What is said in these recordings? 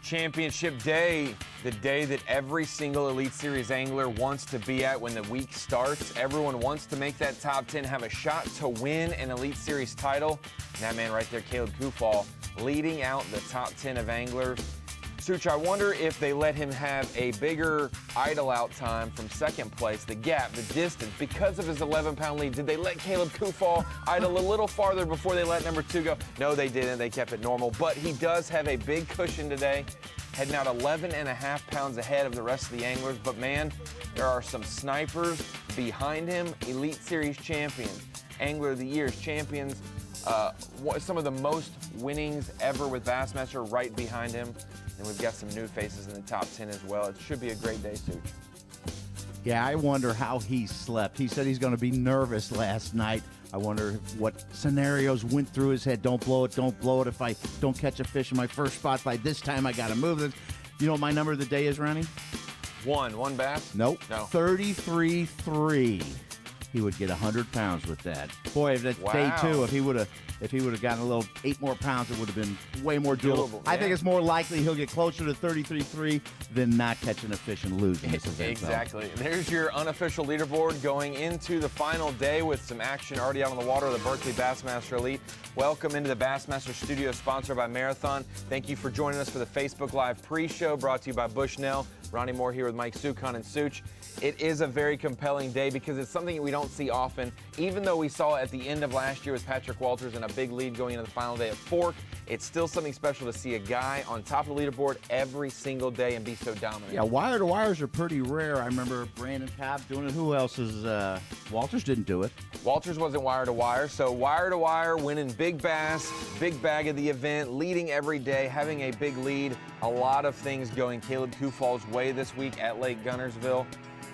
Championship day, the day that every single Elite Series angler wants to be at when the week starts. Everyone wants to make that top 10, have a shot to win an Elite Series title. And that man right there, Caleb Kufal, leading out the top 10 of anglers. Such, I wonder if they let him have a bigger idle out time from second place, the gap, the distance, because of his 11-pound lead. Did they let Caleb Kufal idle a little farther before they let number 2 go? No, they didn't. They kept it normal. But he does have a big cushion today, heading out 11.5 pounds ahead of the rest of the anglers. But, man, there are some snipers behind him, Elite Series champions, Angler of the Year's champions, some of the most winnings ever with Bassmaster right behind him. And we've got some new faces in the top 10 as well. It should be a great day, Such. Yeah, I wonder how he slept. He said he's going to be nervous last night. I wonder what scenarios went through his head. Don't blow it, don't blow it. If I don't catch a fish in my first spot by this time, I got to move it. You know what my number of the day is, Ronnie? One bass? Nope. No. 33.3. He would get 100 pounds with that. Boy, if that's day 2, if he would have gotten a little 8 more pounds, it would have been way more doable. Yeah. I think it's more likely he'll get closer to 33.3 than not catching a fish and losing this event. Exactly. There's your unofficial leaderboard going into the final day with some action already out on the water of the Berkeley Bassmaster Elite. Welcome into the Bassmaster Studio, sponsored by Marathon. Thank you for joining us for the Facebook Live pre-show, brought to you by Bushnell. Ronnie Moore here with Mike Sucon and Such. It is a very compelling day because it's something we don't see often. Even though we saw it at the end of last year with Patrick Walters in a big lead going into the final day at Fork, it's still something special to see a guy on top of the leaderboard every single day and be so dominant. Yeah, wire-to-wires are pretty rare. I remember Brandon Cobb doing it. Who else is... Walters didn't do it. Walters wasn't wire-to-wire, so wire-to-wire, winning big bass, big bag of the event, leading every day, having a big lead. A lot of things going Caleb Kufal's way this week at Lake Guntersville.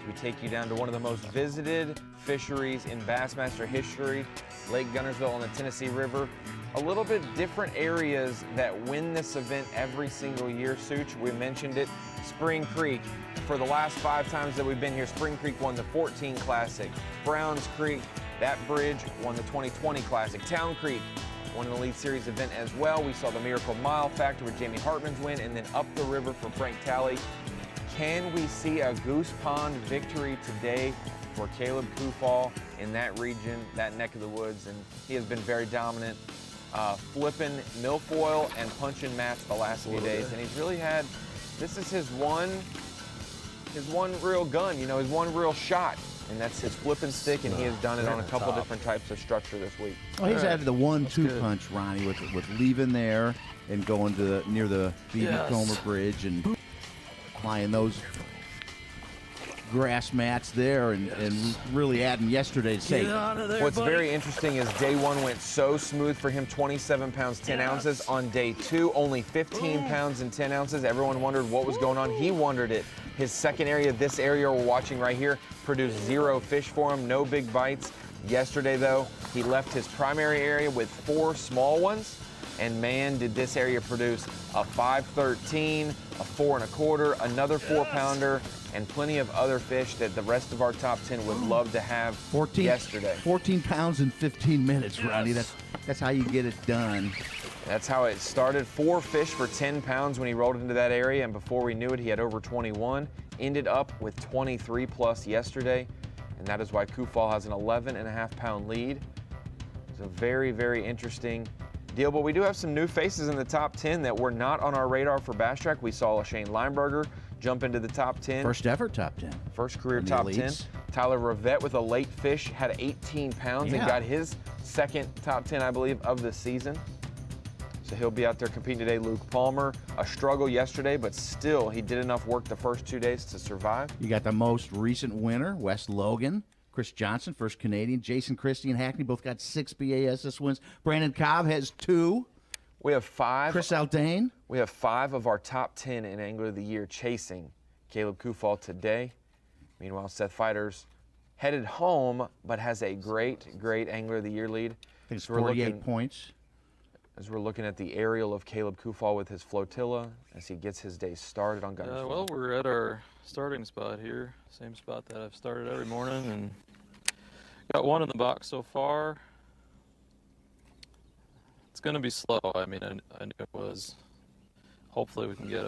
We take you down to one of the most visited fisheries in Bassmaster history, Lake Guntersville on the Tennessee River. A little bit different areas that win this event every single year, Such. We mentioned it. Spring Creek. For the last 5 times that we've been here, Spring Creek won the 14 Classic. Browns Creek, that bridge, won the 2020 Classic. Town Creek won an Elite Series event as well. We saw the Miracle Mile Factor with Jamie Hartman's win, and then up the river for Frank Talley. Can we see a Goose Pond victory today for Caleb Kufal in that region, that neck of the woods? And he has been very dominant, flipping milfoil and punching mats the last few days. And he's really had, this is his one real gun, you know, his one real shot. And that's his flipping stick, and he has done it on a couple different types of structure this week. Well, he's added the 1-2 punch, Ronnie, with leaving there and going to near the B.B. Comer Bridge and applying those grass mats there and really adding yesterday to say. What's very interesting is day 1 went so smooth for him, 27 pounds, 10 ounces. On day 2, only 15 pounds and 10 ounces. Everyone wondered what was going on. He wondered it. His second area, this area we're watching right here, produced 0 fish for him, no big bites. Yesterday, though, he left his primary area with 4 small ones. And man, did this area produce a 5.13, a 4 1/4, another 4-pounder, and plenty of other fish that the rest of our top 10 would love to have yesterday. 14 pounds in 15 minutes, Ronnie. That's how you get it done. That's how it started. 4 fish for 10 pounds when he rolled into that area, and before we knew it, he had over 21. Ended up with 23 plus yesterday, and that is why Kufal has an 11.5-pound lead. It's a very, very interesting deal, but we do have some new faces in the top 10 that were not on our radar for Bass Track. We saw Shane Lineberger jump into the top 10. First ever top 10. First career top 10. Tyler Rivette with a late fish had 18 pounds and got his second top 10, I believe, of the season. So he'll be out there competing today. Luke Palmer, a struggle yesterday, but still he did enough work the first 2 days to survive. You got the most recent winner, Wes Logan. Chris Johnson, first Canadian. Jason Christie and Hackney both got 6 B.A.S.S wins. Brandon Cobb has 2. We have 5. Chris Aldane. We have 5 of our top 10 in Angler of the Year chasing Caleb Kufal today. Meanwhile, Seth Fighters headed home, but has a great Angler of the Year lead. I think it's 48 points. As we're looking at the aerial of Caleb Kufal with his flotilla as he gets his day started on Guntersville. Well, we're at our starting spot here, same spot that I've started every morning, and got 1 in the box so far. It's going to be slow. I mean, I knew it was hopefully we can get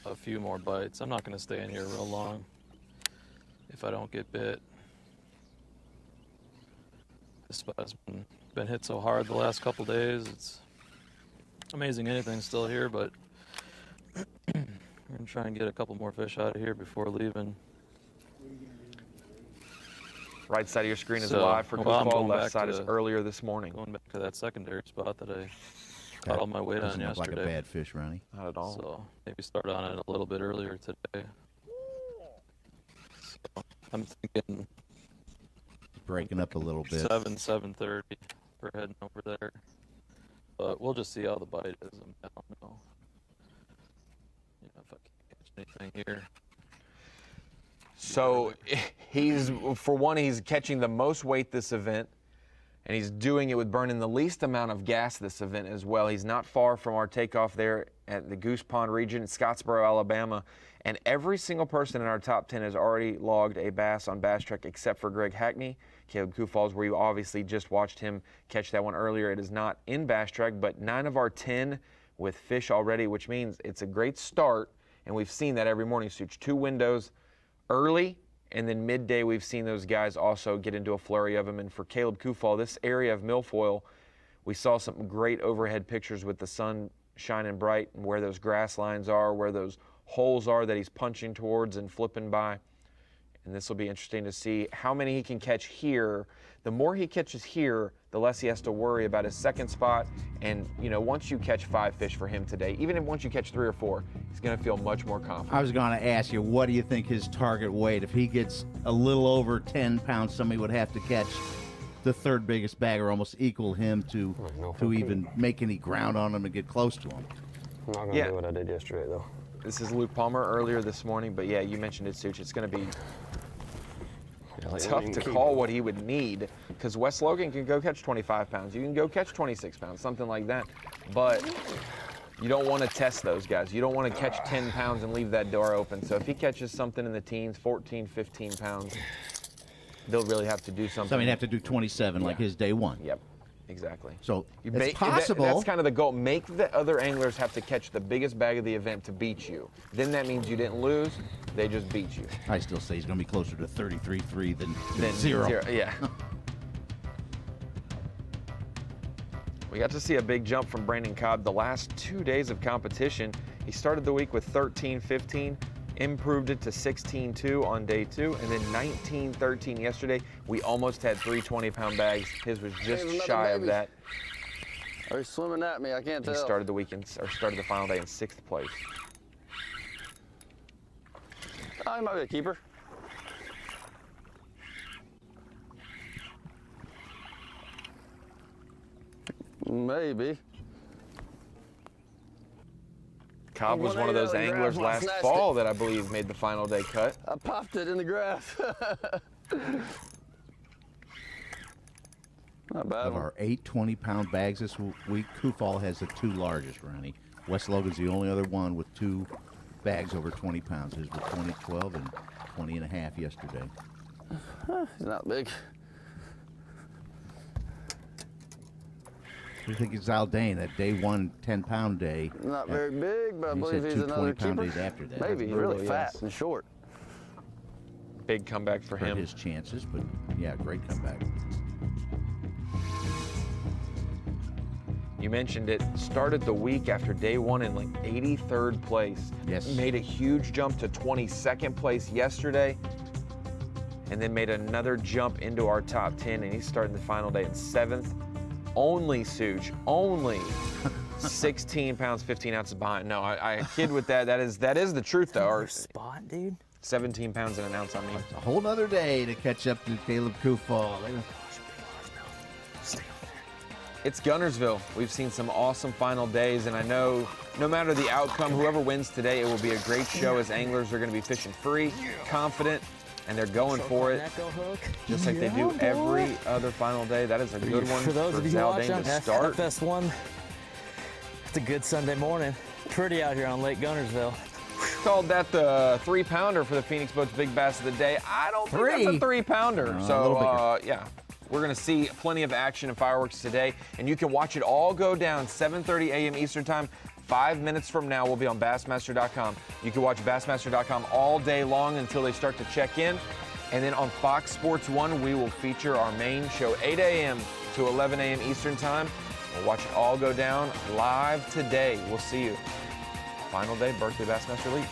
a few more bites. I'm not going to stay in here real long if I don't get bit. This spot has been hit so hard the last couple days. It's amazing anything's still here, but we're going to try and get a couple more fish out of here before leaving. Right side of your screen is So, live for well, I'm Goofball. going Left back side to is earlier this morning. Going back to that secondary spot that I caught all my weight on Doesn't look like a yesterday. bad fish, Ronnie. Not at all. So maybe start on it a little bit earlier today. So I'm thinking Breaking up a little bit. 7:30. We're heading over there, but we'll just see how the bite is. I don't know. You know, if I can't catch anything here. So he's catching the most weight this event, and he's doing it with burning the least amount of gas this event as well. He's not far from our takeoff there at the Goose Pond region, Scottsboro, Alabama. And every single person in our top 10 has already logged a bass on Bass Trek except for Greg Hackney, Caleb Kufalls, where you obviously just watched him catch that one earlier. It is not in Bass Trek, but 9 of our 10 with fish already, which means it's a great start. And we've seen that every morning, Such. 2 windows early, and then midday we've seen those guys also get into a flurry of them. And for Caleb Kufall, this area of milfoil, we saw some great overhead pictures with the sun shining bright and where those grass lines are, where those holes are that he's punching towards and flipping by. And this will be interesting to see how many he can catch here. The more he catches here, the less he has to worry about his second spot. And, you know, once you catch 5 fish for him today, even if once you catch 3 or 4, he's going to feel much more confident. I was going to ask you, what do you think his target weight? If he gets a little over 10 pounds, somebody would have to catch the third biggest bag or almost equal him to even make any ground on him and get close to him. I'm not going to do what I did yesterday, though. This is Luke Palmer earlier this morning, but yeah, you mentioned it, Such. It's going to be tough to call what he would need, because Wes Logan can go catch 25 pounds. You can go catch 26 pounds, something like that. But you don't want to test those guys. You don't want to catch 10 pounds and leave that door open. So if he catches something in the teens, 14, 15 pounds, they'll really have to do something. So he'd have to do 27 like his day one. Yep, exactly. So You it's possible. That's kind of the goal. Make the other anglers have to catch the biggest bag of the event to beat you. Then that means you didn't lose. They just beat you. I still say he's going to be closer to 33.3 than zero. Yeah. We got to see a big jump from Brandon Cobb the last 2 days of competition. He started the week with 13-15, improved it to 16-2 on day 2, and then 19-13 yesterday. We almost had 3 20-pound bags. His was just shy of that. Are you swimming at me? I can't He tell. started the final day in 6th place. Oh, he might be a keeper. Maybe. Cobb was one of those anglers last fall that I believe made the final day cut. I popped it in the grass. Not bad. Of our 8 20-pound bags this week, Kufal has the 2 largest, Ronnie. Wes Logan's the only other one with 2 bags over 20 pounds. His were 2012 and 20 and a half yesterday. He's not big. I think it's Zaldane, that day 1 10-pound day. Not very big, but I He believe said he's 2 another 20-pound keeper. days after that. Maybe. He's brutal, really fat yes. and short. Big comeback for Hurt him. his chances, but yeah, great comeback. You mentioned it, started the week after day 1 in like 83rd place. Yes. Made a huge jump to 22nd place yesterday, and then made another jump into our top 10, and he's starting the final day in 7th. Only Such, only 16 pounds, 15 ounces behind. No, I kid with that. That is the truth, though. Or Spot, dude. 17 pounds and an ounce on me. It's a whole other day to catch up to Caleb Kufal. It's Guntersville. We've seen some awesome final days, and I know no matter the outcome, whoever wins today, it will be a great show as anglers are going to be fishing free, confident, and they're going for it, just like they do every other final day. That is a good one For those of you Zaldane watching, to start. FS1. It's a good Sunday morning. Pretty out here on Lake Guntersville. Called that the 3-pounder for the Phoenix Boats Big Bass of the day. I don't think that's a 3-pounder. No, a little So, bigger. yeah, we're going to see plenty of action and fireworks today, and you can watch it all go down 7:30 a.m. Eastern Time. 5 minutes from now, we'll be on Bassmaster.com. You can watch Bassmaster.com all day long until they start to check in. And then on Fox Sports 1, we will feature our main show, 8 a.m. to 11 a.m. Eastern Time. We'll watch it all go down live today. We'll see you. Final day, Berkeley Bassmaster League.